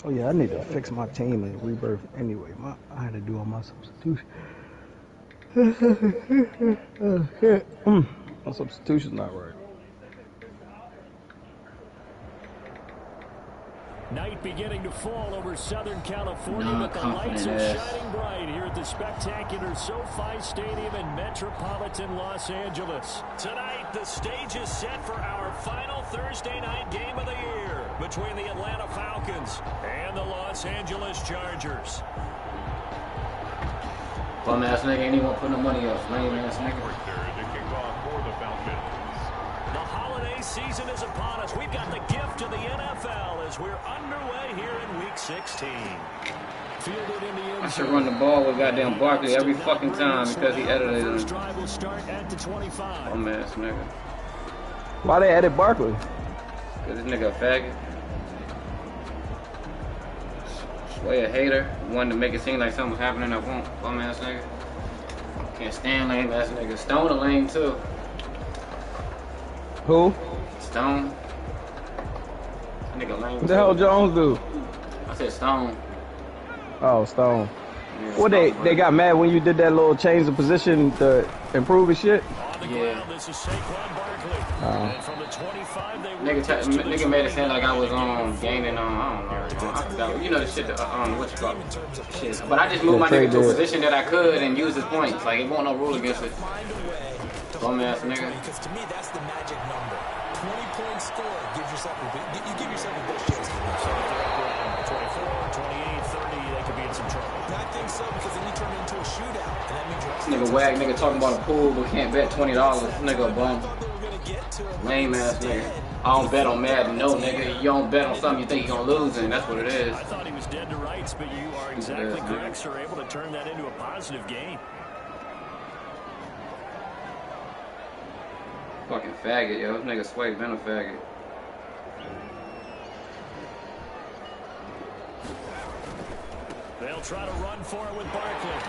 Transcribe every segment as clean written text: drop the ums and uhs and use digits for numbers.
Oh yeah, I need to fix my team and rebirth anyway. I had to do all my substitutions. Oh shit. My substitution's not right. Night beginning to fall over Southern California, but the lights are shining bright here at the spectacular SoFi Stadium in metropolitan Los Angeles. Tonight, the stage is set for our final Thursday night game of the year between the Atlanta Falcons and the Los Angeles Chargers. Bum ass nigga ain't even gonna put no money up. Lame ass nigga. The holiday season is upon us. We've got the gift of the NFL as we're underway here in Week 16. Fielded in the end. I should run the ball with goddamn Barkley every fucking time because he edited it. First drive will start at the 25. Bum ass nigga. Why they edit Barkley? Cause this nigga a faggot. Sway a hater. Wanted to make it seem like something was happening that won't. Bum ass nigga. Can't stand lame ass nigga. Stone a lame too. Who? Stone. Nigga lame. What the hell Jones do? I said Stone. Oh, Stone. Yeah, What they got mad when you did that little change of position to improve his shit? Yeah. This is Saquon Barkley. And from the 25, they nigga made it sound like I was gaining on, I don't know. I forgot. You know the shit, what you call it? Shit. But I just moved my nigga to a position that I could and use his points. Like, it won't no rule against it. Bum ass nigga. Because to me, that's the magic number. 20-point score gives yourself you give yourself a good chance to win. So if they're up around 24, 28, 30, they could be in some trouble. I think so, because then you turn it into a shootout. And that means This nigga wag nigga talking about a pool but can't bet $20. This nigga a bum. Lame ass nigga. I don't bet on Madden, no nigga. You don't bet on something you think you're gonna lose, and that's what it is. I thought he was dead to rights, but you are exactly correct, sir. Able to turn that into a positive game. Fucking faggot, yo. This nigga Sway been a faggot. They'll try to run for it with Barkley. And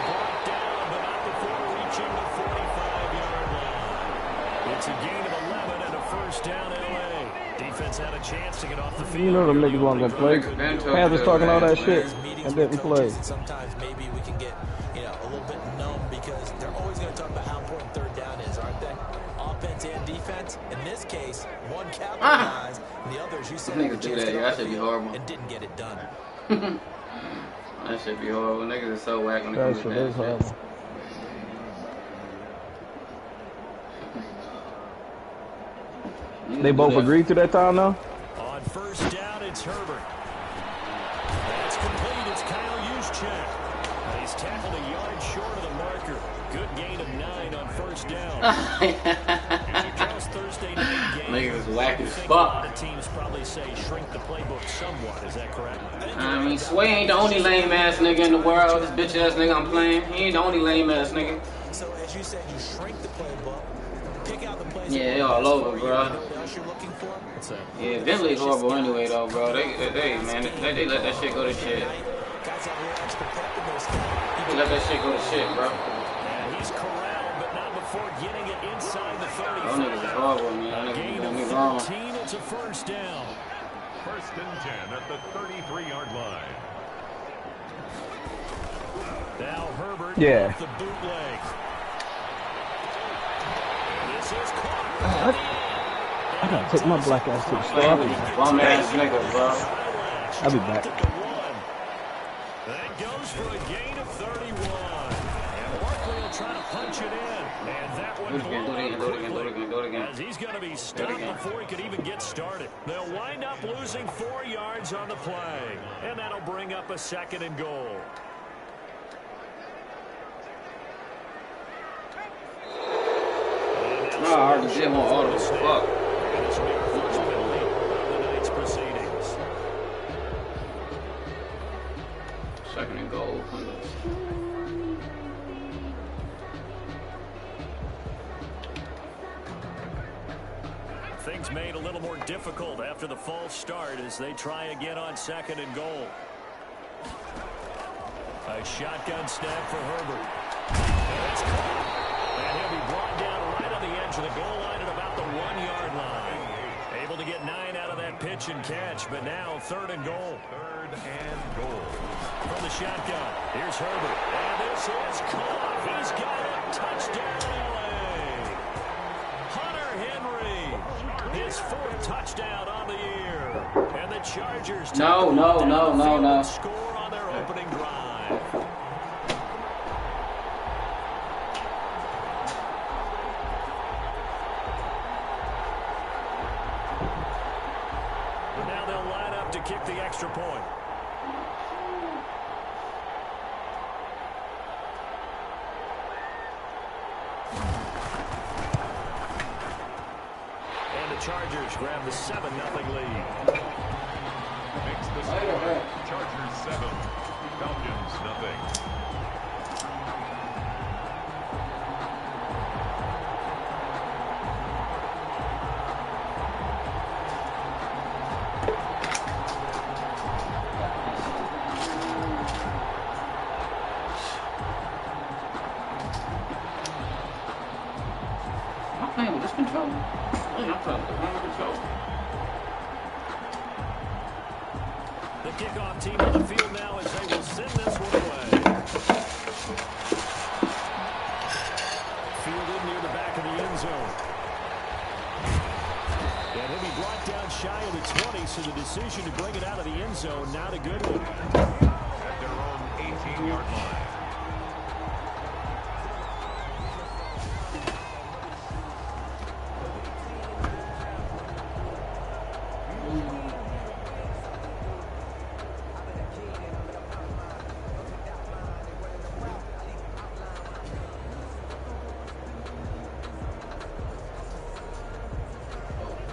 brought down, but not before reaching the 45-yard line. It's a gain of 11 and a first down LA. Defense had a chance to get off the field. You know them niggas weren't gonna play. Panthers talking all that shit and didn't play. Sometimes maybe we can get, a little bit numb because they're always going to talk about how important third down is, aren't they? Offense and defense. In this case, one capitalized, and the others you said Niggas do that, yeah, that should be horrible. and didn't get it done. That should be horrible. Niggas is so whack when it That comes to shit is that horrible. shit. They both agreed to that time now? On first down, it's Herbert. That's complete. It's Kyle Juszczyk. He's tackled a yard short of the marker. Good gain of 9 on first down. Thursday night game. Niggas is whack as A lot fuck. of teams probably say shrink the playbook somewhat. Is that correct? I mean, Sway ain't the only lame ass nigga in the world. This bitch ass nigga I'm playing, he ain't the only lame ass nigga. So as you said, you shrink the playbook, pick out the plays. Yeah, they all over, bro. Else you're looking for? What's that? Yeah, Bentley's horrible anyway, though, bro. They let that shit go to shit. Guys have a little extra pep in those They let that shit go to shit, bro. And he's corralled, but not before getting it inside the 35. Those niggas is horrible, man. That niggas Gain doing me of wrong. 13, it's a first down. First and 10 at the 33-yard line. Now Herbert Yeah. off the bootleg. This is caught. I gotta take my black ass to the store. Bum ass nigga, bro. I'll be back. That goes for a gain of 31. And Barkley will try to punch it in. And that one Do it again, do it again. as he's going to be stopped before he could even get started. They'll wind up losing 4 yards on the play. And that'll bring up a second and goal. No, I already did want all this. Fuck. And this will be our first penalty of the night's proceedings. Second and goal. Things made a little more difficult after the false start as they try again on second and goal. A shotgun snap for Herbert. And it's caught. And he'll be brought down right on the edge of the goal line at about the 1-yard line. Able to get 9 out of that pitch and catch, but now 3rd and goal. 3rd and goal. From the shotgun, here's Herbert. And this is caught. He's got it. Touchdown, LA. Hunter Henry, his 4th touchdown on the year. And the Chargers no. score on their opening drive. And now they'll line up to kick the extra point. Chargers grab the 7-0 lead. Makes the score. Chargers 7, Falcons 0. I'm playing with this controller. The kickoff team on the field now as they will send this one away. Fielded near the back of the end zone. And he'll be brought down shy of the 20, so the decision to bring it out of the end zone, not a good one. At their own 18-yard line.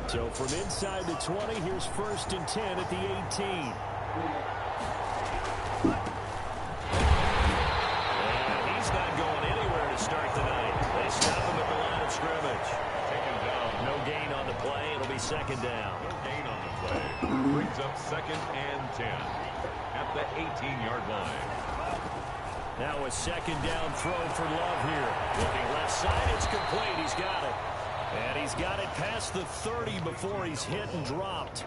So from inside the 20, here's 1st and 10 at the 18. And he's not going anywhere to start the night. They stop him at the line of scrimmage. Taken down. No gain on the play. It'll be 2nd down. No gain on the play. Brings up 2nd and 10 at the 18-yard line. Now a 2nd down throw for Love here. Looking left side, it's complete. He's got it. And he's got it past the 30 before he's hit and dropped.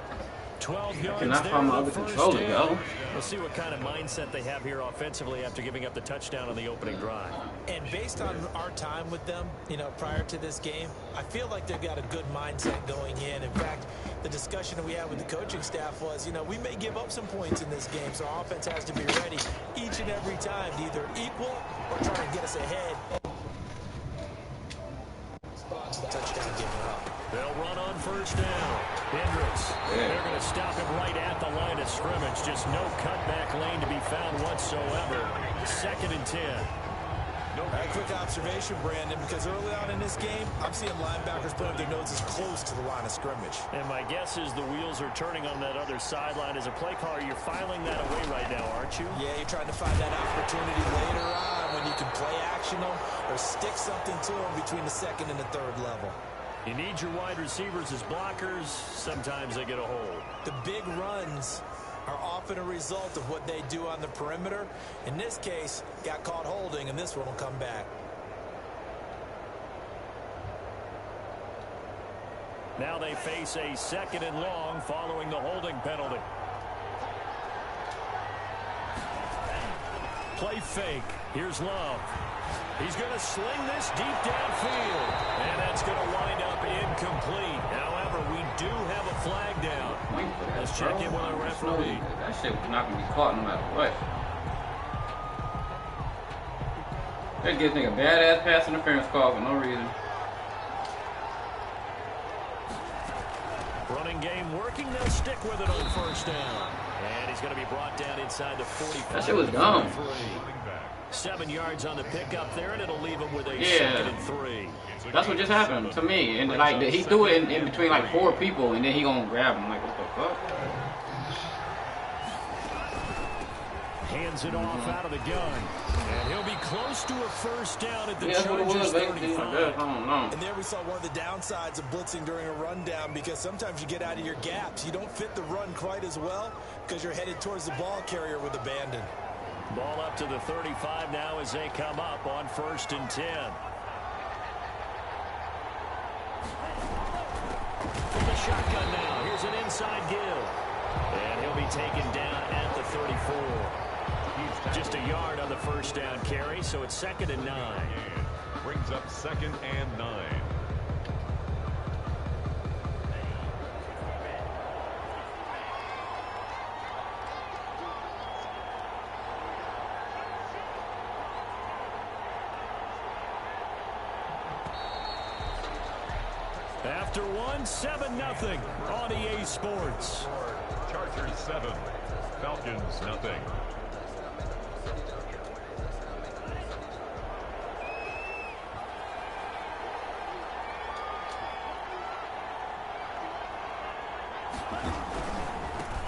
12 yards Cannot there find my for other the first controller, down. yo. We'll see what kind of mindset they have here offensively after giving up the touchdown on the opening drive. And based on our time with them, prior to this game, I feel like they've got a good mindset going in. In fact, the discussion that we had with the coaching staff was, we may give up some points in this game, so our offense has to be ready each and every time to either equal or try to get us ahead. Touchdown given up. They'll run on 1st down. Hendricks. They're going to stop him right at the line of scrimmage. Just no cutback lane to be found whatsoever. 2nd and 10. A quick observation, Brandon, because early on in this game, I'm seeing linebackers putting their noses close to the line of scrimmage. And my guess is the wheels are turning on that other sideline. As a play caller, you're filing that away right now, aren't you? Yeah, you're trying to find that opportunity later on when you can play action them or stick something to them between the 2nd and the 3rd level. You need your wide receivers as blockers. Sometimes they get a hold. The big runs are often a result of what they do on the perimeter. In this case, got caught holding, and this one will come back. Now they face a 2nd and long following the holding penalty. Play fake. Here's Love. He's going to sling this deep downfield. And that's going to wind up incomplete. However, we do have a flag down. Let's check in with our referee. That shit was not going to be caught no matter what. They give this nigga badass pass interference call for no reason. Running game working. They'll stick with it on 1st down. And he's going to be brought down inside the 45. That shit was dumb. 7 yards on the pickup there, and it'll leave him with a 2nd and 3. That's what just happened to me. And like he threw it in between like 4 people, and then he gonna grab him. Like, what the fuck? Hands it off out of the gun. And he'll be close to a 1st down at the Chargers 35. And there we saw one of the downsides of blitzing during a rundown, because sometimes you get out of your gaps. You don't fit the run quite as well because you're headed towards the ball carrier with abandon. Ball up to the 35 now as they come up on 1st and 10. From the shotgun now, here's Here's an inside give. And he'll be taken down at the 34. Just a yard on the first down carry, so it's 2nd and 9. Brings up 2nd and 9. After one, 7-0 on EA Sports. Chargers 7, Falcons nothing.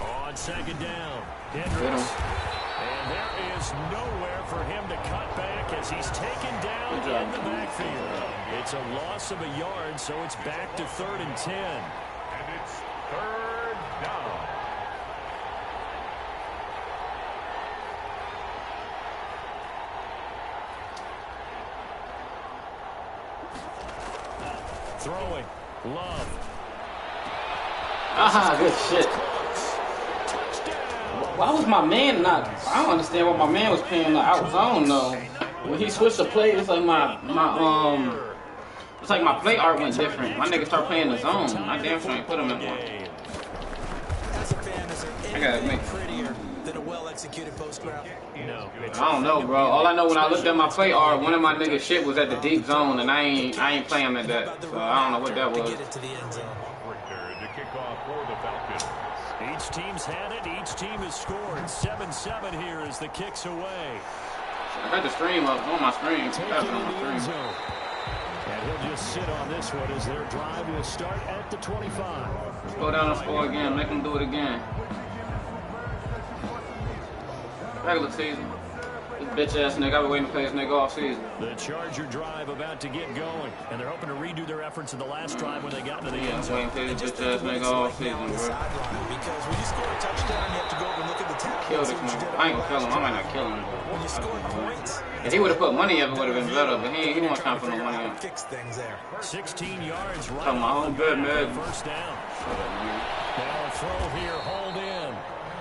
On 2nd down, Hendricks. And there is nowhere for him to cut back as he's taken down in the backfield. It's a loss of a yard, so it's back to 3rd and 10. And it's 3rd down. Throwing, Love. Aha, good shit. Why was my man not? I don't understand why my man was playing the out zone though. When he switched the play, it's like it's like my play art went different. My nigga start playing the zone. I damn sure ain't put him in one. As a fan, is there anything prettier than a well-executed post route? No. I don't know, bro. All I know when I looked at my play art, one of my niggas shit was at the deep zone, and I ain't playing at that. So I don't know what that was. To kick off for the Falcons. Each team's had it. Each team has scored. 7-7 here as the kick's away. I got the stream up on my screen. Taking That's in on the my end screen. zone. And he'll just sit on this one as their drive will start at the 25. Go down and score again. Make them do it again. Regular season. This bitch ass nigga, I've been waiting to play this nigga all season. The Charger drive about to get going, and they're hoping to redo their efforts in the last drive when they got into the end zone. Waiting to play this bitch ass nigga all season, bro. Because when you score a touchdown, you have to go over and look at the tackle. Kill this nigga. I ain't gonna kill him. I might not kill him, bro. When you score points, If he would have put money up, it would have been better, but he don't trying to put no money up. fix things there. 16 yards right Come on, off the good, bat man. for first down. Shut up, man. Now a throw here, hauled in.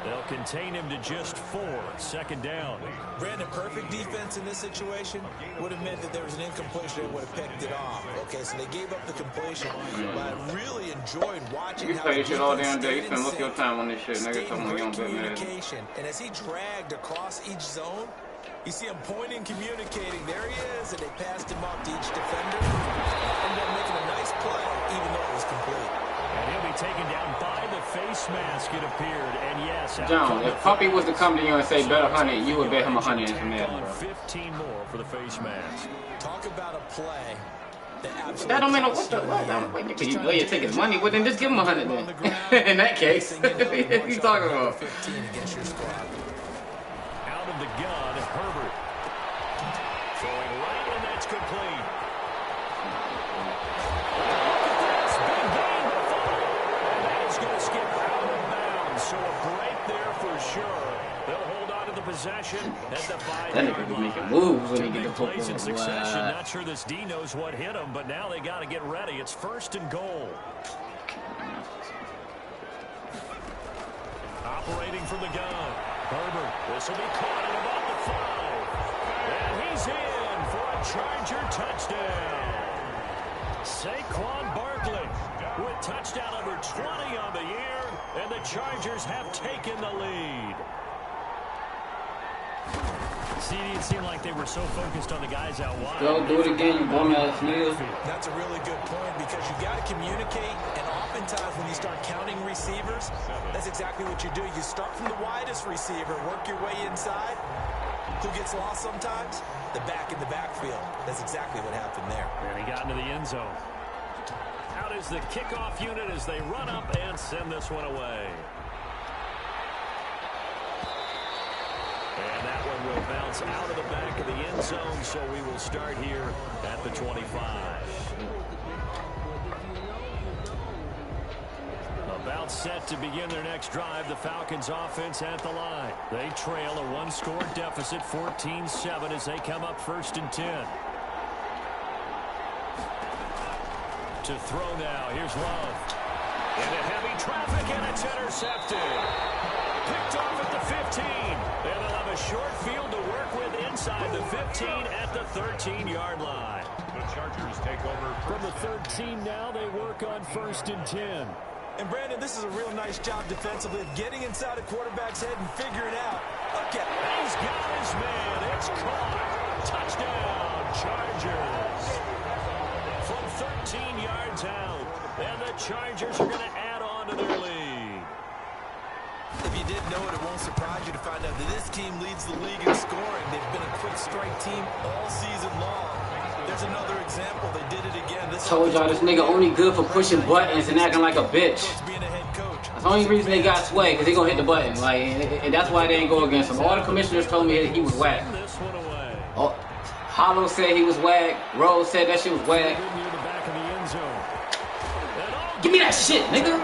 They'll contain him to just 4. 2nd down. Brandon, perfect defense in this situation would have meant that there was an incompletion that would have picked it off. Okay, so they gave up the completion, but I really enjoyed watching You how play the shit all damn defense day. You stayed spend in most of your sync, time on this shit, nigga. stayed Come in on, you great don't bet, man. communication. And as he dragged across each zone, you see him pointing, communicating. There he is, and they passed him off to each defender. Ended up making a nice play, even though it was complete. And he'll be taken down by the face mask, it appeared. And yes, John, if Puppy was to come to you and say bet 100, you would bet him 100 in some on bro. 15 more for the face mask. Talk about a play that absolutely. That don't mean no what the what? You go ahead and take his money, well then just give him 100 then. In that case, what are you talking about? 15 against your squad. Out of the gun, Herbert. Throwing right, and that's complete. Big gain to follow. And it's going to skip out of bounds. So a break there for sure. They'll hold on to the possession at the 5-yard That nigga be making moves when he get the plays in football. succession. Not sure this D knows what hit him, but now they got to get ready. It's 1st and goal. Operating from the gun. Herbert. This will be caught at about the 5. And he's in for a Charger touchdown. Saquon Barkley with touchdown number 20 on the year, and the Chargers have taken the lead. CD, it seemed like they were so focused on the guys out wide. Go do it again, you bum ass nigga. That's a really good point because you got to communicate, and oftentimes when you start counting receivers, that's exactly what you do. You start from the widest receiver, work your way inside. Who gets lost sometimes? The back in the backfield. That's exactly what happened there. And he got into the end zone. Out is the kickoff unit as they run up and send this one away. And that one will bounce out of the back of the end zone, so we will start here at the 25. About set to begin their next drive, the Falcons offense at the line. They trail a one-score deficit, 14-7, as they come up 1st and 10. To throw now, here's Love. Into heavy traffic, and it's intercepted. Picked off at the 15. And they'll have a short field to work with inside the 15 at the 13-yard line. The Chargers take over From the 13 now, they work on 1st and 10. And Brandon, this is a real nice job defensively of getting inside a quarterback's head and figuring out. Okay. He's got his man. It's caught. Touchdown, Chargers. From 13 yards out. And the Chargers are going to add on to their lead. If you didn't know it, it won't surprise you to find out that this team leads the league in scoring. They've been a quick strike team all season long. There's another example. They did it again. Told y'all this nigga only good for pushing buttons and acting like a bitch. That's the only reason they got sway, because they gonna hit the button. Like, and that's why they ain't go against him. All the commissioners told me he was whack. Oh, Hollow said he was whack. Rose said that shit was whack. Give me that shit, nigga.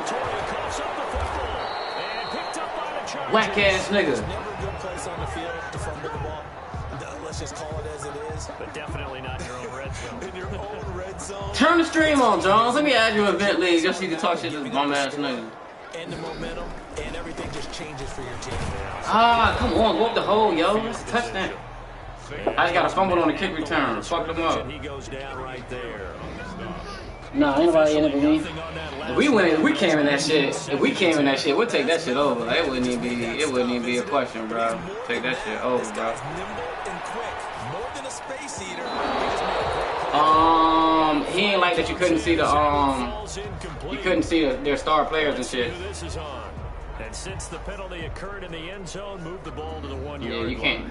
Whack ass nigga. Never a good place on the field to fumble the ball. Let's just call it as it is. But definitely not in your own red zone. In your own red zone. Turn the stream on, Jones. Let me add you a event league just so you can talk shit to this bum ass nigga. And the momentum, and everything just changes for your team. Ah, come on, go up the hole, yo. Let's touch that. I just got a fumble on the kick return. Fuck them up. He goes down right there. Nah, ain't nobody in it believe. If we came in that shit. If we came in that shit, we'll take that shit over. Like, it wouldn't even be a question, bro. Take that shit over, bro. More than a space eater. He ain't like that you couldn't see their star players and shit. And since the penalty occurred in the end zone, move the ball to the 1 yard line. Yeah, you can't.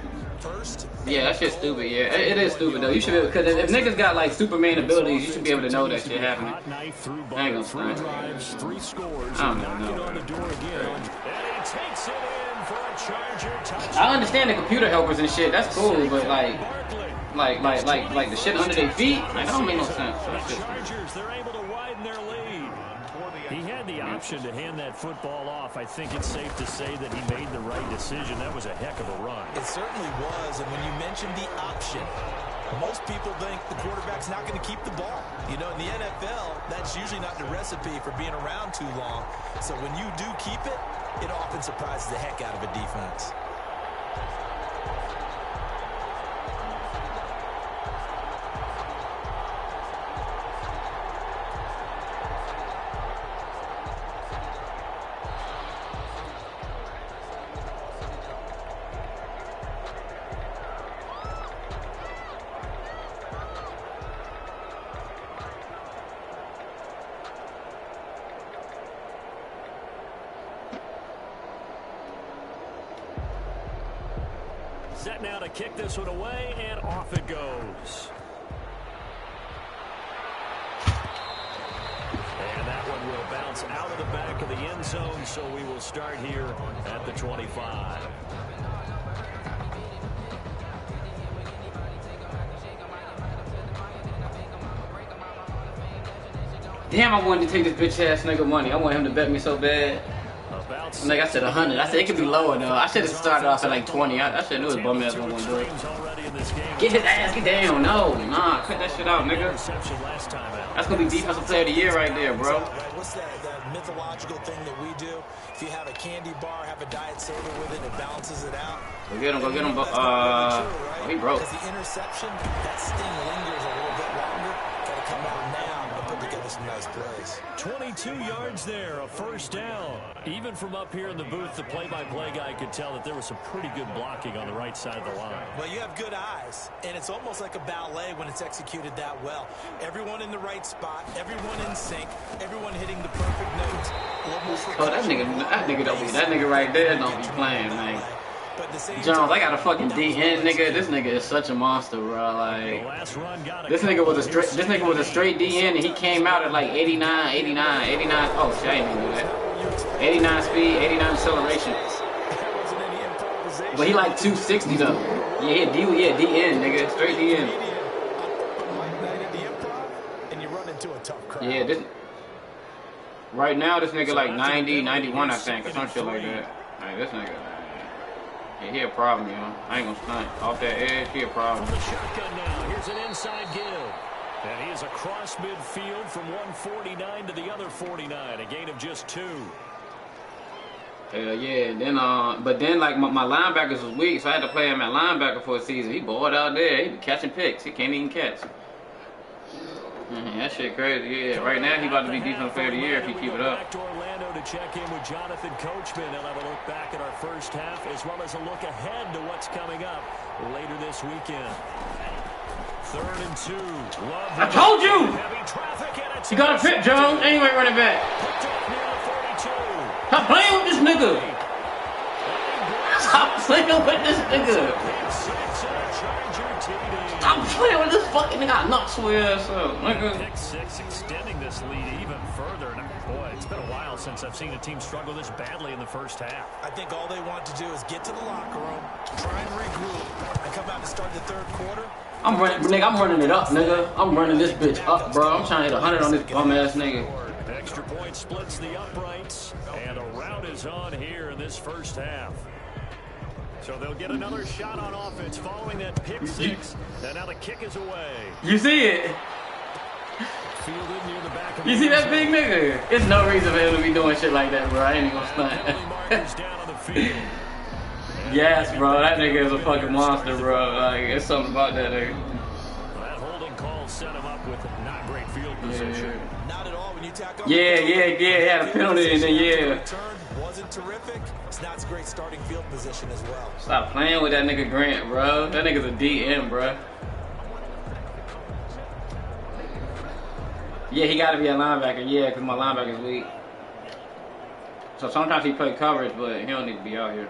Yeah, that shit's stupid. Yeah, it is stupid though. You should be, because if niggas got like Superman abilities, you should be able to know that shit happening. I ain't gonna stand. Three scores. I don't know. On the door again. And he takes it in for a Charger touchdown. I understand the computer helpers and shit. That's cool, but like the shit under their feet, like, that don't make no sense. The Chargers, they're able to widen their lead. He had the option to hand that football off. I think it's safe to say that he made the right decision. That was a heck of a run. It certainly was, and when you mentioned the option, most people think the quarterback's not going to keep the ball. You know, in the NFL, that's usually not the recipe for being around too long. So when you do keep it, it often surprises the heck out of a defense. Set now to kick this one away, and off it goes. And that one will bounce out of the back of the end zone, so we will start here at the 25. Damn, I wanted to take this bitch ass nigga money. I want him to bet me so bad. Like I said, 100. I said it could be lower though. I should have started off at like 20. I should have knew his bum ass wasn't gonna do it. Get his ass, get down. No, nah, cut that shit out, nigga. That's gonna be defensive player of the year right there, bro. What's that mythological thing that we do? If you have a candy bar, have a diet soda with it, it balances it out. Go get him, go get him. Oh, he broke. Because the interception, that sting lingers a little bit longer. Gotta come out now and put together some nice plays. 22 yards there, a first down. Even from up here in the booth, the play-by-play guy could tell that there was some pretty good blocking on the right side of the line. Well, you have good eyes, and it's almost like a ballet when it's executed that well. Everyone in the right spot, everyone in sync, everyone hitting the perfect notes. Oh, that nigga right there don't be playing, man. Jones, I got a fucking DN nigga. This nigga is such a monster, bro. Like, this nigga was a straight DN, and he came out at like 89. Oh shit, I didn't even do that. 89 speed, 89 acceleration. But he like 260 though. Yeah, DN nigga, straight DN. Yeah, this. Right now, this nigga like 90, 91, I think, or some shit like that. Like, this nigga. Yeah, he a problem, yo. I ain't gonna stunt. Off that edge, he a problem. From the shotgun now, here's an inside give. And he is across midfield from 149 to the other 49. A gain of just 2. Hell yeah. Then but then like my linebackers was weak, so I had to play him at linebacker for a season. He bored out there. He be catching picks. He can't even catch. That shit crazy. Yeah. Right now he about to be defensive player of the year if he keep it up. Back to Orlando to check in with Jonathan Coachman. They'll have a look back at our first half as well as a look ahead to what's coming up later this weekend. 3rd and 2. I told you! You got a trip, Jones. Anyway, running back. Stop playing with this nigga. Stop playing with this nigga. Stop playing with this fucking nigga. I knocked your ass up, nigga. Pick 6 extending this lead even further. And boy, it's been a while since I've seen a team struggle this badly in the first half. I think all they want to do is get to the locker room, try and regroup, and come out and start the 3rd quarter. I'm running it up, nigga. I'm running this bitch up, bro. I'm trying to hit 100 on this bum ass nigga. Extra point splits the uprights, and a rout is on here in this first half. So they'll get another shot on offense following that pick 6, and now the kick is away. You see it? Fielded near the back of you see that big nigga? There's no reason for him to be doing shit like that, bro. I ain't even gonna stunt. Yes, bro. That nigga is a fucking monster, bro. Like, it's something about that nigga. That holding call set him up with not great field position. Not at all when you tack on. Yeah. He had a penalty and then Return wasn't terrific. It's not a great starting field position as well. Stop playing with that nigga Grant, bro. That nigga's a DM, bro. Yeah, he gotta be a linebacker. Yeah, because my linebacker's weak. So sometimes he play coverage, but he don't need to be out here.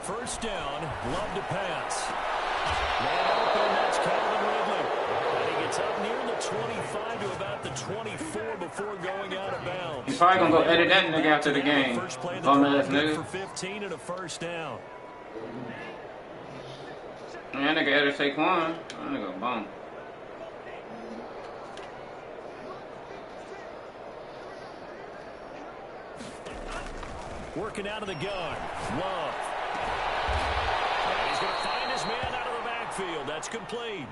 First down, Love to pass. Man open, that's Calvin Ridley. And he gets up near the 25 to about the 24 before going out of bounds. He's probably gonna go edit that nigga after the game. Bum ass nigga. For 15 and a first down. Man, that nigga edit Saquon. That nigga bum. Working out of the gun. Love. And he's going to find his man out of the backfield. That's complete.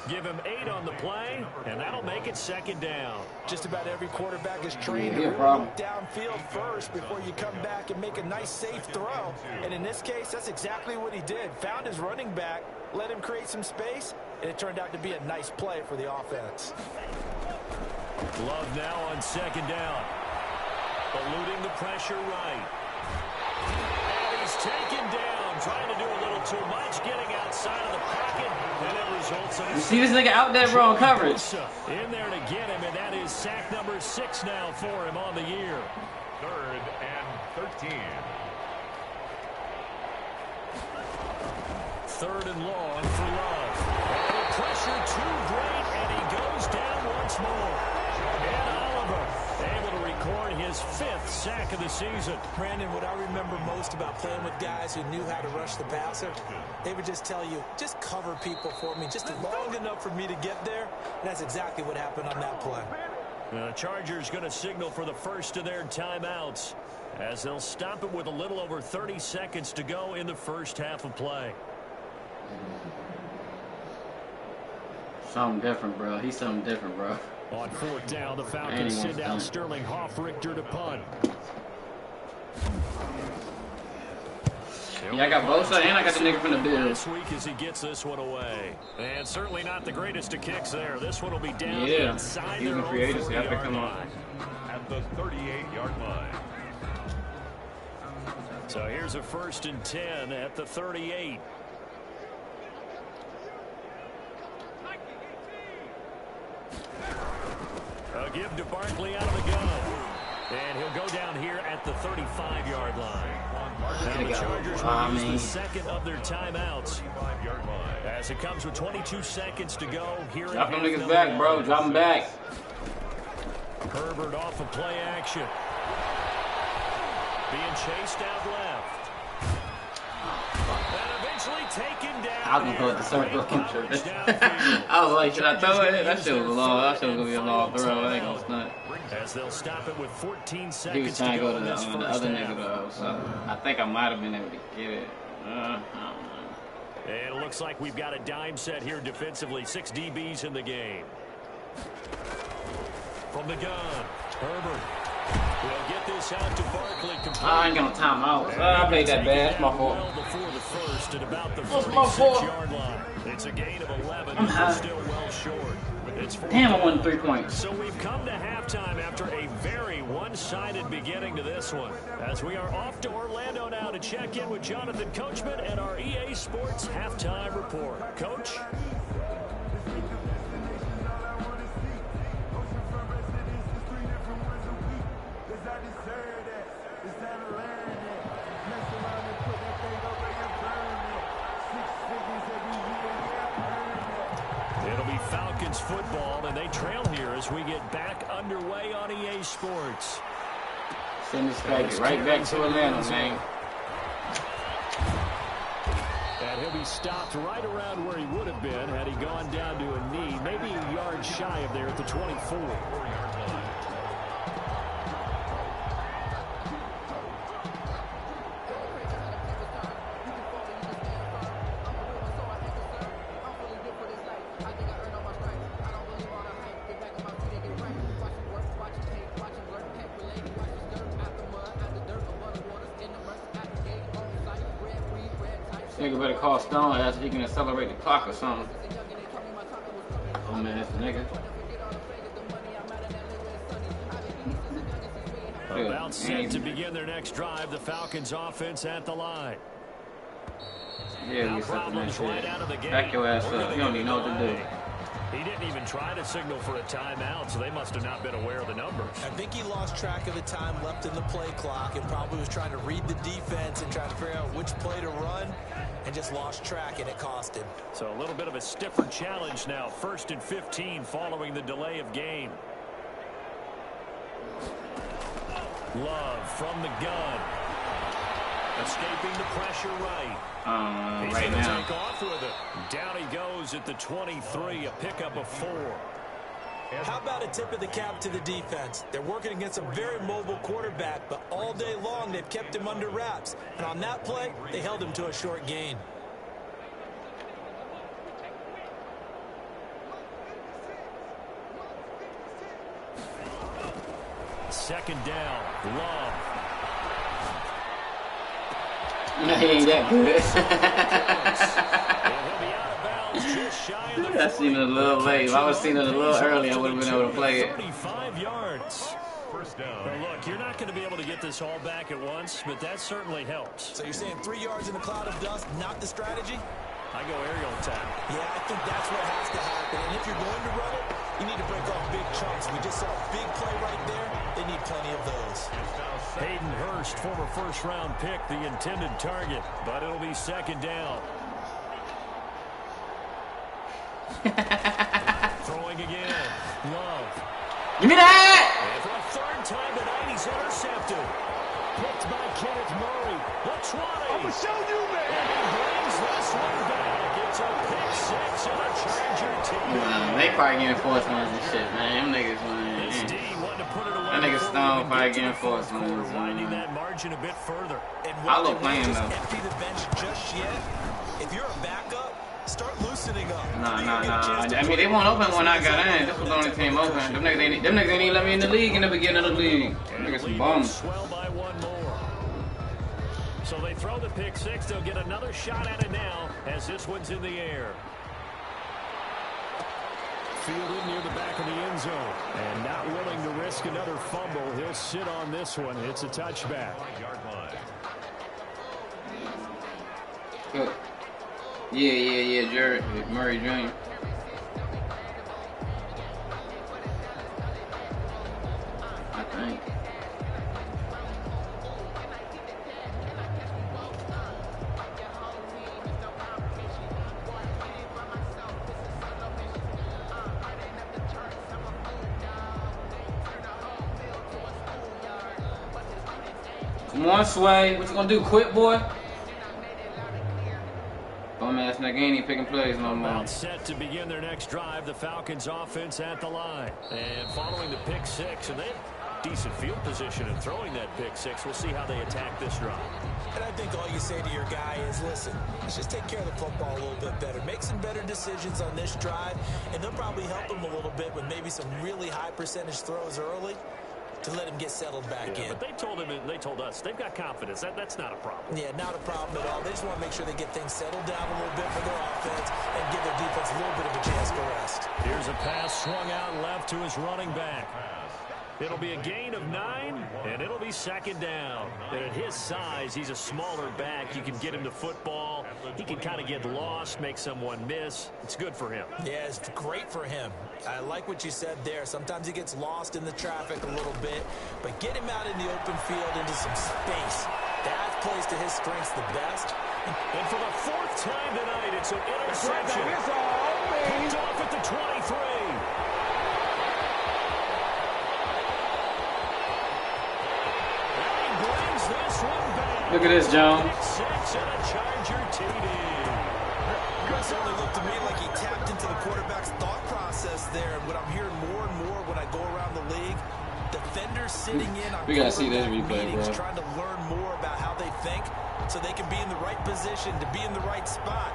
Give him 8 on the play, and that'll make it 2nd down. Just about every quarterback is trained to look downfield first before you come back and make a nice, safe throw. And in this case, that's exactly what he did. Found his running back, let him create some space, and it turned out to be a nice play for the offense. Love now on 2nd down. Eluding the pressure right. And he's taken down, trying to do a little too much, getting outside of the pocket, and it results in... You see this nigga out there, bro, on coverage. In there to get him, and that is sack number 6 now for him on the year. 3rd and 13. 3rd and long for Love. And the pressure too great, and he goes down once more. And Oliver able to record his 5th sack of the season. Brandon, what I remember most about playing with guys who knew how to rush the passer, they would just tell you, just cover people for me, just long enough for me to get there. And that's exactly what happened on that play. The Chargers going to signal for the first of their timeouts as they'll stop it with a little over 30 seconds to go in the first half of play. Something different, bro. He's something different, bro. On 4th down, the Falcons send out Sterling Hoffrichter to punt. Yeah, I got Bosa and I got the nigga from the Bills. This week as he gets this one away. And certainly not the greatest of kicks there. This one will be down inside their own 40-yard line. At the 38-yard line. So here's a 1st and 10 at the 38. A give to Barkley out of the gun. And he'll go down here at the 35-yard line. Now the Chargers will use the 2nd of their timeouts. As it comes with 22 seconds to go here. Drop them niggas back, bro. Drop them back. Herbert off of play action. Being chased out left. And eventually taken down. I was gonna go with the circle. I was like, should I throw it? That shit was long. That shit was gonna be a long throw. I ain't gonna stunt. As they'll stop it with 14 seconds. He was trying to go to the other nigga though, so I think I might have been able to get it. I don't know. And it looks like we've got a dime set here defensively. 6 DBs in the game. From the gun, Herbert. We'll get this out to Barkley. I ain't got no timeout. I played that bad. That's my fault. Well before the first at about the That's my fault. 46-yard line. It's a gain of 11. I'm high. Still well short. Damn, I won 3 points. So we've come to halftime after a very one-sided beginning to this one. As we are off to Orlando now to check in with Jonathan Coachman and our EA Sports halftime report. Coach? Football, and they trail here as we get back underway on EA Sports. Send this packet right back to Atlanta, man. And he'll be stopped right around where he would have been had he gone down to a knee, maybe a yard shy of there at the 24. Nigga better call Stone after he can accelerate the clock or something. Oh man, that's a nigga. About set to begin their next drive. The Falcons offense at the line. Yeah, we something that shit. Back your ass up. You don't even know what to do. He didn't even try to signal for a timeout, so they must have not been aware of the numbers. I think he lost track of the time left in the play clock and probably was trying to read the defense and trying to figure out which play to run and just lost track, and it cost him. So a little bit of a stiffer challenge now. 1st and 15 following the delay of game. Love from the gun. Escaping the pressure right. He's right going to now. take off with it. Down he goes at the 23, a pickup of 4. How about a tip of the cap to the defense? They're working against a very mobile quarterback, but all day long they've kept him under wraps. And on that play, they held him to a short gain. Second down, Love. No, he ain't that good. I seen it a little late. If I would have seen it a little early, I would have been able to play it. 35 yards. Now look, you're not going to be able to get this all back at once, but that certainly helps. So you're saying 3 yards in a cloud of dust, not the strategy? I go aerial attack. Yeah, I think that's what has to happen. And if you're going to run it, you need to break off big chunks. We just saw a big play right there. They need plenty of those. Hayden Hurst, former first-round pick, the intended target, but it'll be second down. Throwing again. Love. Give me that! And for a third time tonight, he's intercepted. Picked by Kenneth Murray. The 20. I'm going to show you, man. And he brings this one back. It's a pick 6 and a Charger team. They probably getting forced ones and shit, man. Them niggas, man. This D wanted to put it away. That nigga Stone probably getting forced ones, winding man. that margin a bit further. I love playing though. Empty the bench just yet. If you're a backup, start loosening up. Nah. I mean, they won't open when I got in. This was the only team open. Them niggas ain't even let me in the league in the beginning of the league. Them niggas some bums. Swell by one more. So they throw the pick 6. They'll get another shot at it now as this one's in the air. Fielded near the back of the end zone. And not willing to risk another fumble. He'll sit on this one. It's a touchback. Good. Yeah, Jared Murray Jr. I think. Come on, Sway. What you gonna do? Quit, boy? Bum-ass nigga ain't even picking plays no more. About set to begin their next drive. The Falcons offense at the line. And following the pick 6, and decent field position in throwing that pick six. We'll see how they attack this drive. And I think all you say to your guy is, listen, let's just take care of the football a little bit better. Make some better decisions on this drive, and they'll probably help him a little bit with maybe some really high percentage throws early to let him get settled back in. But they told him, and they told us, they've got confidence. That's not a problem. Yeah, not a problem at all. They just want to make sure they get things settled down a little bit for their offense and give their defense a little bit of a chance to rest. Here's a pass swung out left to his running back. It'll be a gain of 9, and it'll be second down. And at his size, he's a smaller back. You can get him to football. He can kind of get lost, make someone miss. It's good for him. Yeah, it's great for him. I like what you said there. Sometimes he gets lost in the traffic a little bit, but get him out in the open field into some space. That plays to his strengths the best. And for the 4th time tonight, it's an interception. Picked off at the 23. Look at this, John. It certainly looked to me like he tapped into the quarterback's thought process there. And what I'm hearing more and more when I go around the league, defenders sitting in on we gotta see this replay, meetings, bro. trying to learn more about how they think so they can be in the right position to be in the right spot,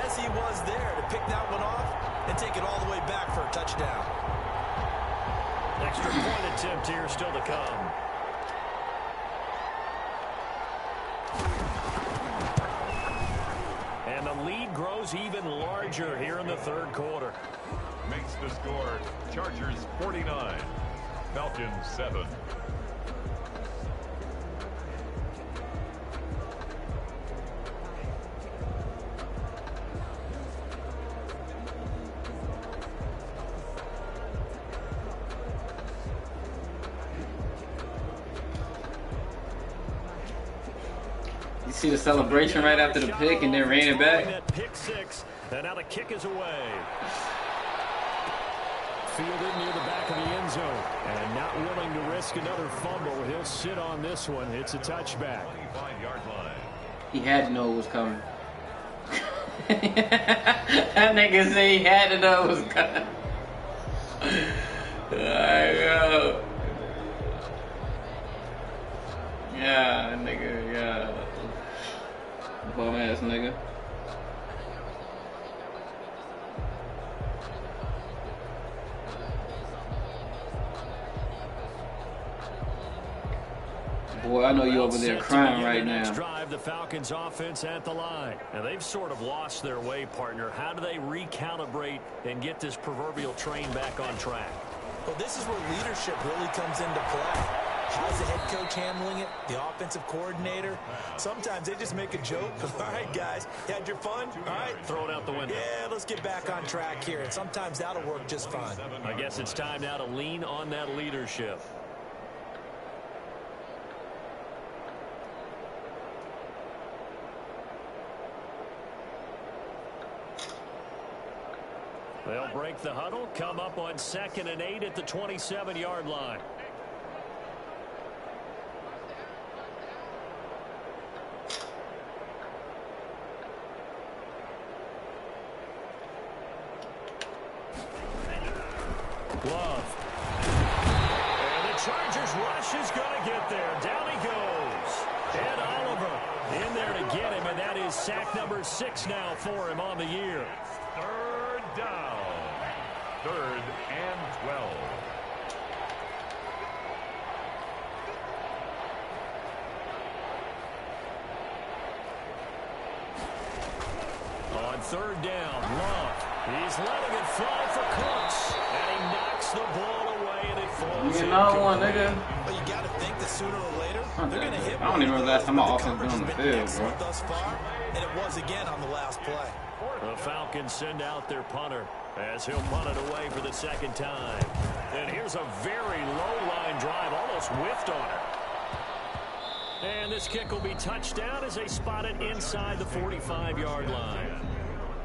as he was there to pick that one off and take it all the way back for a touchdown. Extra point attempt here still to come. And the lead grows even larger here in the 3rd quarter. Makes the score Chargers 49, Falcons 7. You see the celebration right after the pick and then ran it back? That pick six, and now the kick is away. Fielded near the back of the end zone, and not willing to risk another fumble. He'll sit on this one. It's a touchback. 25-yard line. He had to know it was coming. That nigga said he had to know it was coming. Yeah, nigga, yeah. Bum ass nigga. Boy, I know you over there crying right now. Drive the Falcons offense at the line. And they've sort of lost their way, partner. How do they recalibrate and get this proverbial train back on track? Well, this is where leadership really comes into play. How's the head coach handling it? The offensive coordinator? Sometimes they just make a joke. All right, guys, you had your fun? All right. Throw it out the window. Yeah, let's get back on track here. And sometimes that'll work just fine. I guess it's time now to lean on that leadership. They'll break the huddle, come up on 2nd and 8 at the 27-yard line. Love. And the Chargers rush is going to get there. Down he goes. Ed Oliver in there to get him, and that is sack number 6 now for him on the year. 3rd down. 3rd and 12. On 3rd down, Love. He's letting it fly for Cooks. And he knocks the ball away, and it falls. Another one, nigga. But you got to think that sooner or later, they're going to hit. I don't even remember the last time my offense been on the field, bro. Thus far, and it was again on the last play. The Falcons send out their punter as he'll punt it away for the 2nd time. And here's a very low-line drive, almost whiffed on it. And this kick will be touchdown as they spot it inside the 45-yard line.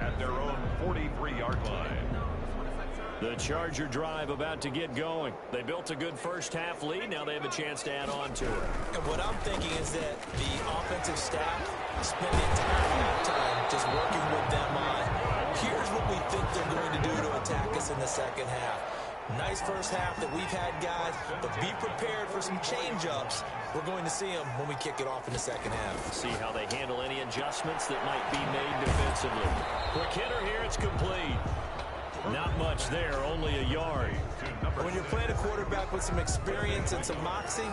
At their own 43-yard line. The Charger drive about to get going. They built a good first-half lead. Now they have a chance to add on to it. And what I'm thinking is that the offensive staff spent the entire time just working with them on, here's what we think they're going to do to attack us in the 2nd half. Nice first half that we've had, guys, but be prepared for some change-ups. We're going to see them when we kick it off in the second half. See how they handle any adjustments that might be made defensively. Quick hitter here, it's complete. Not much there, only a yard. When you're playing a quarterback with some experience and some moxie,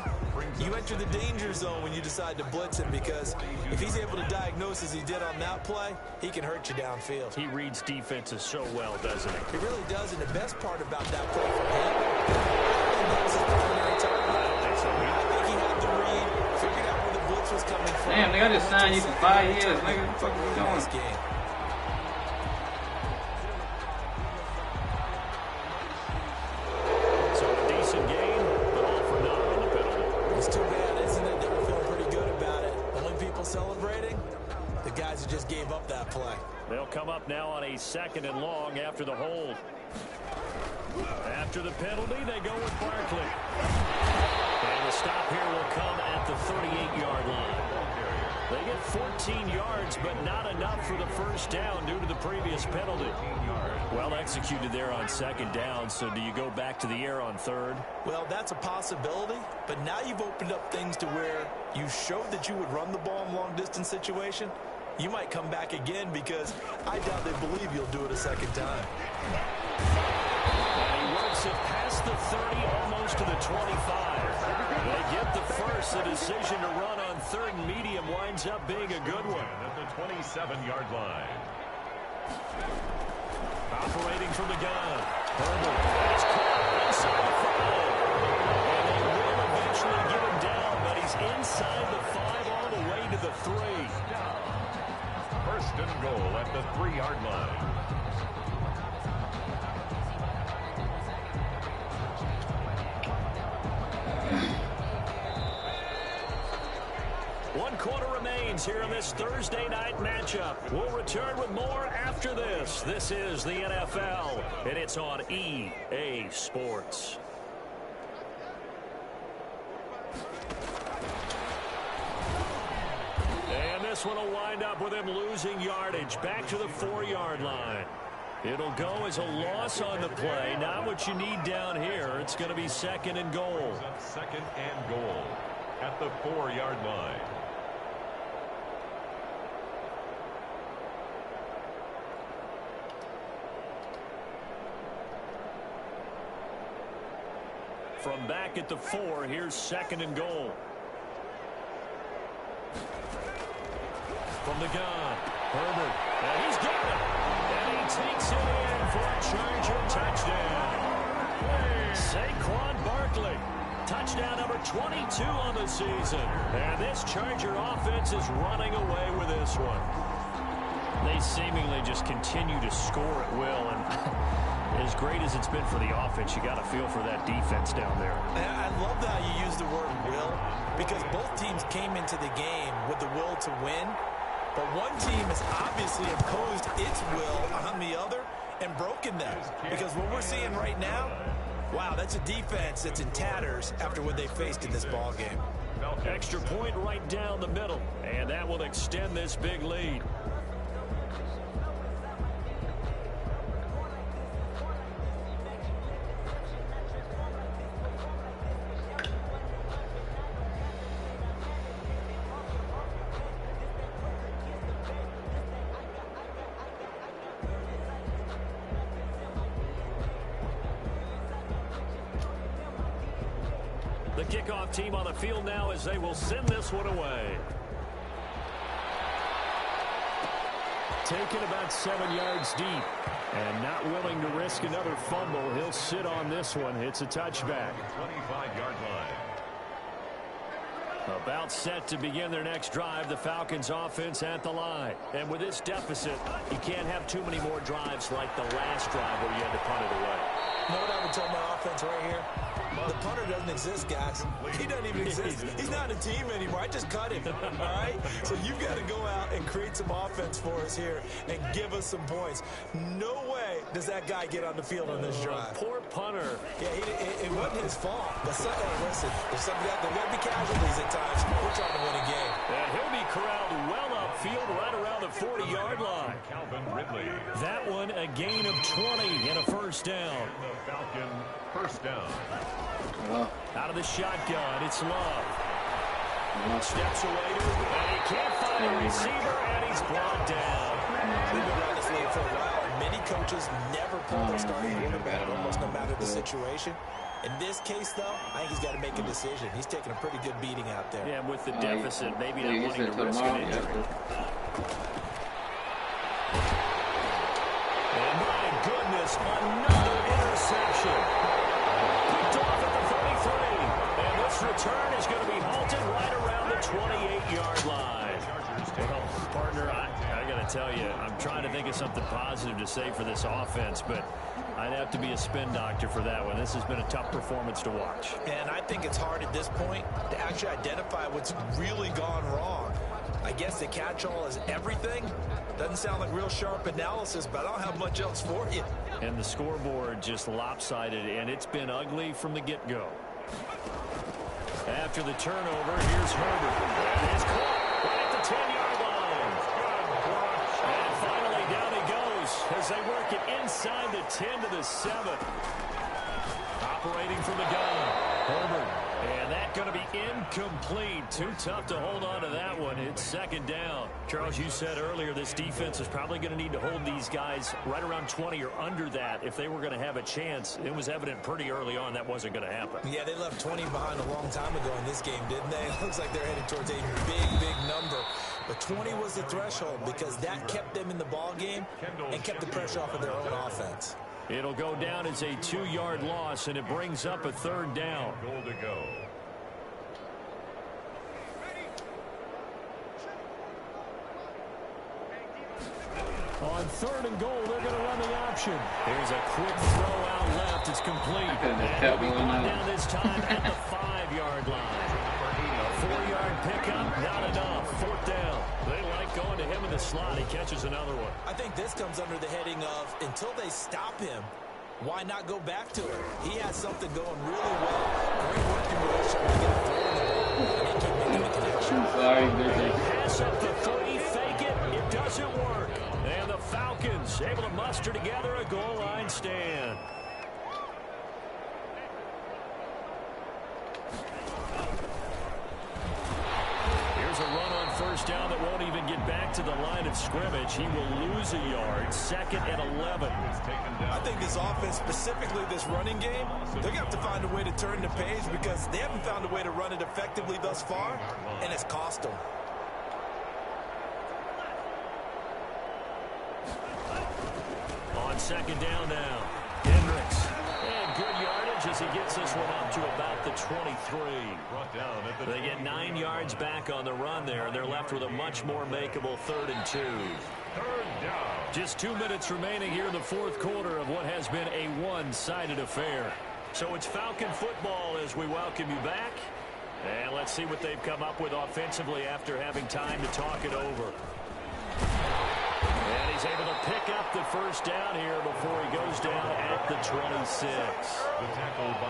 you enter the danger zone when you decide to blitz him, because if he's able to diagnose as he did on that play, he can hurt you downfield. He reads defenses so well, doesn't he? He really does, and the best part about that play for him, that was his primary target. I think he had the read, figured out where the blitz was coming from. Damn, nigga, I just signed you for 5 years, nigga. What the fuck are you doing? This game. Just gave up that play. They'll come up now on a 2nd and long after the hold. After the penalty, they go with Barkley. And the stop here will come at the 38-yard line. They get 14 yards, but not enough for the first down due to the previous penalty. Well executed there on 2nd down, so do you go back to the air on 3rd? Well, that's a possibility, but now you've opened up things to where you showed that you would run the ball in long-distance situation. You might come back again, because I doubt they believe you'll do it a 2nd time. And he works it past the 30, almost to the 25. They get the first. The decision to run on 3rd and medium winds up being a good one. At the 27-yard line. Operating from the gun. Herbert is caught inside the 5. And they will eventually get him down, but he's inside the 5 all the way to the 3. 1st and goal at the 3-yard line. One quarter remains here in this Thursday night matchup. We'll return with more after this. This is the NFL, and it's on EA Sports. And this one will wind up with him losing yardage back to the 4-yard line. It'll go as a loss on the play. Not what you need down here. It's going to be 2nd and goal. 2nd and goal at the 4-yard line. From back at the 4, here's 2nd and goal. From the gun, Herbert, and he's got it. And he takes it in for a Charger touchdown. Saquon Barkley, touchdown number 22 on the season. And this Charger offense is running away with this one. They seemingly just continue to score at will, and as great as it's been for the offense, you got to feel for that defense down there. I love how you use the word will, because both teams came into the game with the will to win. But one team has obviously imposed its will on the other and broken them. Because what we're seeing right now, wow, that's a defense that's in tatters after what they faced in this ballgame. Extra point right down the middle, and that will extend this big lead. The kickoff team on the field now as they will send this one away. Taken about 7 yards deep and not willing to risk another fumble. He'll sit on this one. It's a touchback. 25-yard line. About set to begin their next drive. The Falcons offense at the line. And with this deficit, you can't have too many more drives like the last drive where you had to punt it away. You know what I would tell my offense right here? The punter doesn't exist, guys. He doesn't even exist. He's not a team anymore. I just cut him, all right? So you've got to go out and create some offense for us here and give us some points. No way does that guy get on the field on this drive. Poor punter. Yeah, it wasn't his fault. But listen, there's something that there will be casualties at times. We're trying to win a game. And he'll be corralled well upfield right around the 40-yard line. Calvin Ridley. That one a gain of 20 and a first down. The Falcon first down. Out of the shotgun, it's Love. Steps away to his, and he can't find a receiver, and he's brought down. We've been around this league for a while, and many coaches never pull their starting quarterback, almost no matter the situation. In this case, though, I think he's got to make a decision. He's taking a pretty good beating out there. Yeah, with the deficit, maybe not wanting to risk an injury. And my goodness, another interception. Picked off at the 33. And this return is going to be halted right around the 28-yard line. Well, partner, I got to tell you, I'm trying to think of something positive to say for this offense, but I'd have to be a spin doctor for that one. This has been a tough performance to watch. And I think it's hard at this point to actually identify what's really gone wrong. I guess the catch-all is everything. Doesn't sound like real sharp analysis, but I don't have much else for you. And the scoreboard just lopsided, and it's been ugly from the get-go. After the turnover, here's Herbert. And he's caught right at the 10-yard line. And finally, down he goes as they work it inside the 10 to the 7. Operating from the gun, Herbert. And that's going to be incomplete. Too tough to hold on to that one. It's second down. Charles, you said earlier this defense is probably going to need to hold these guys right around 20 or under that if they were going to have a chance. It was evident pretty early on that wasn't going to happen. Yeah, they left 20 behind a long time ago in this game, didn't they? It looks like they're headed towards a big number. But 20 was the threshold because that kept them in the ball game and kept the pressure off of their own offense. It'll go down as a 2-yard loss, and it brings up a third down. Goal to go. On third and goal, they're going to run the option. Here's a quick throw out left. It's complete. And it'll be brought down this time at the 5-yard line. A 4-yard pickup, not enough. Fourth down. They like going to him in the slot. He catches another one. I think this comes under the heading of until they stop him, why not go back to it? He has something going really well. Great working relationship to get a throw in the ball, and they keep making the connection. Pass up the 3, fake it. It doesn't work. And the Falcons able to muster together a goal line stand. Here's a run on first down that won't even get back to the line of scrimmage. He will lose a yard. Second and 11. I think this offense, specifically this running game, they're going to have to find a way to turn the page because they haven't found a way to run it effectively thus far, and it's cost them. On second down now, Hendricks. And good yardage as he gets this one up to about the 23. They get 9 yards back on the run there, and they're left with a much more makeable 3rd and 2. Just 2 minutes remaining here in the fourth quarter of what has been a one-sided affair. So it's Falcon football as we welcome you back. And let's see what they've come up with offensively after having time to talk it over. And he's able to pick up the first down here before he goes down at the 26.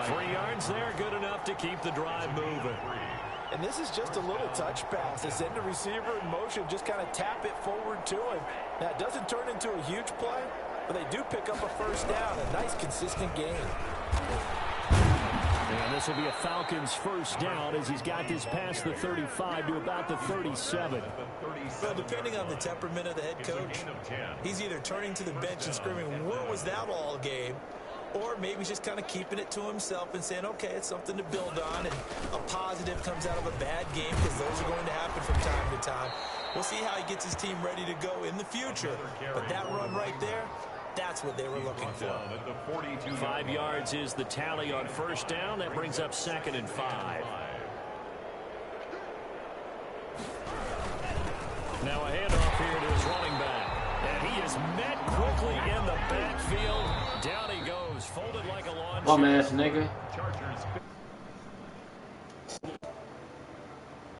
3 yards there, good enough to keep the drive moving. And this is just a little touch pass. They send the receiver in motion, just kind of tap it forward to him. Now, it doesn't turn into a huge play, but they do pick up a first down. A nice, consistent game. And this will be a Falcons first down as he's got this past the 35 to about the 37. Well, depending on the temperament of the head coach, he's either turning to the bench and screaming, "Where was that all game?" Or maybe he's just kind of keeping it to himself and saying, okay, it's something to build on, and a positive comes out of a bad game because those are going to happen from time to time. We'll see how he gets his team ready to go in the future. But that run right there, that's what they were looking for. 5 yards is the tally on first down. That brings up 2nd and 5. Now a handoff here to his running back. And he is met quickly in the backfield. Down he goes, folded like a lawn chair. Bum ass nigga.